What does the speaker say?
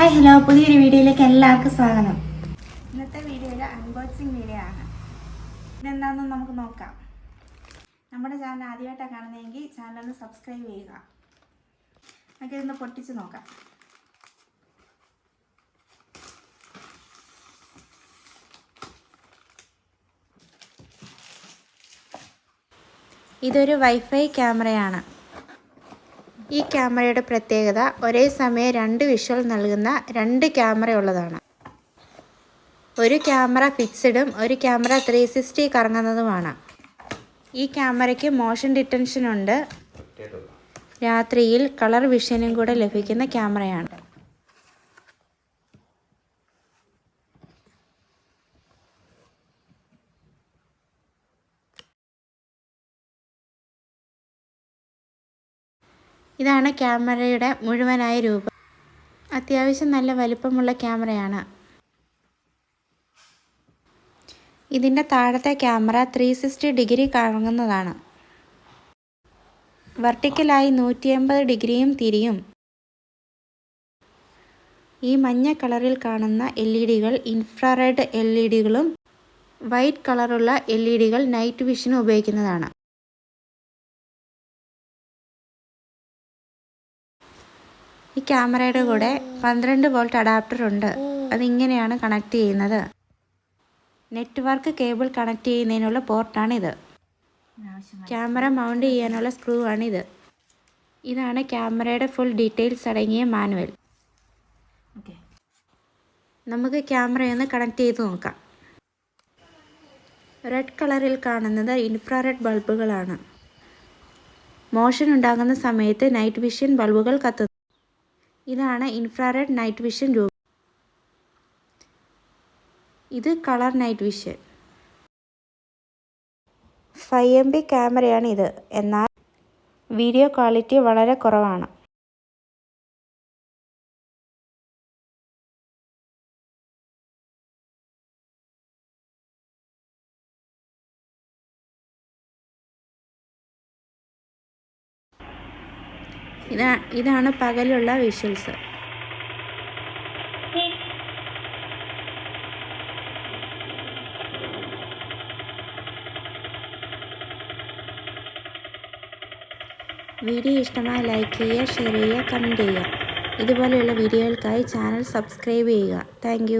Hi hello, പുതിയൊരു വീഡിയോയിലേക്ക് എല്ലാവർക്കും സ്വാഗതം. ഇന്നത്തെ വീഡിയോ ഒരു അൺബോക്സിങ് വീഡിയോ ആണ്. ഇതെന്താണെന്ന് നമുക്ക് നോക്കാം. നമ്മുടെ ചാനൽ ആദ്യമായിട്ടാണ് കാണുന്നതെങ്കിൽ ചാനൽ ഒന്ന് സബ്സ്ക്രൈബ് ചെയ്യുക. നമുക്കിതൊന്ന് പൊട്ടിച്ച് നോക്കാം. ഇതൊരു വൈഫൈ ക്യാമറയാണ്. ഈ ക്യാമറയുടെ പ്രത്യേകത ഒരേ സമയം 2 വിഷ്വൽ നൽകുന്ന 2 ക്യാമറ ഉള്ളതാണ്. ഒരു ക്യാമറ ഫിക്സഡും ഒരു ക്യാമറ 360 കറങ്ങുന്നതുമാണ്. ഈ ക്യാമറയ്ക്ക് മോഷൻ ഡിറ്റൻഷൻ ഉണ്ട്. രാത്രിയിൽ കളർ വിഷനും കൂടെ ലഭിക്കുന്ന ക്യാമറയാണ്. ഇതാണ് ക്യാമറയുടെ മുഴുവനായ രൂപം. അത്യാവശ്യം നല്ല വലിപ്പമുള്ള ക്യാമറയാണ്. ഇതിൻ്റെ താഴത്തെ ക്യാമറ 360 ഡിഗ്രി കറങ്ങുന്നതാണ്. വെർട്ടിക്കലായി 180 ഡിഗ്രിയും തിരിയും. ഈ മഞ്ഞ കളറിൽ കാണുന്ന LED-കൾ ഇൻഫ്രാറെഡ് LED-കളും വൈറ്റ് കളറുള്ള LED-കൾ നൈറ്റ് വിഷന് ഉപയോഗിക്കുന്നതാണ്. ഈ ക്യാമറയുടെ കൂടെ 12 വോൾട്ട് അഡാപ്റ്റർ ഉണ്ട്. അതിങ്ങനെയാണ് കണക്ട് ചെയ്യുന്നത്. നെറ്റ്വർക്ക് കേബിൾ കണക്ട് ചെയ്യുന്നതിനുള്ള പോർട്ടാണിത്. ക്യാമറ മൗണ്ട് ചെയ്യാനുള്ള സ്ക്രൂ ആണിത്. ഇതാണ് ക്യാമറയുടെ ഫുൾ ഡീറ്റെയിൽസ് അടങ്ങിയ മാനുവൽ. നമുക്ക് ക്യാമറയൊന്ന് കണക്ട് ചെയ്ത് നോക്കാം. റെഡ് കളറിൽ കാണുന്നത് ഇൻഫ്രാറെഡ് ബൾബുകളാണ്. മോഷൻ ഉണ്ടാകുന്ന സമയത്ത് നൈറ്റ് വിഷൻ ബൾബുകൾ കത്തുന്നു. ഇതാണ് ഇൻഫ്രാറെഡ് നൈറ്റ് വിഷൻ രൂപം. ഇത് കളർ നൈറ്റ് വിഷൻ. 5 MB ക്യാമറയാണ് ഇത്. എന്നാൽ വീഡിയോ ക്വാളിറ്റി വളരെ കുറവാണ്. ഇതാണ് പകലുള്ള വിഷ്വൽസ്. വീഡിയോ ഇഷ്ടമായി ലൈക്ക് ചെയ്യുക, ഷെയർ ചെയ്യുക, കമൻറ്റ് ചെയ്യുക. ഇതുപോലെയുള്ള വീഡിയോകൾക്കായി ചാനൽ സബ്സ്ക്രൈബ് ചെയ്യുക. താങ്ക്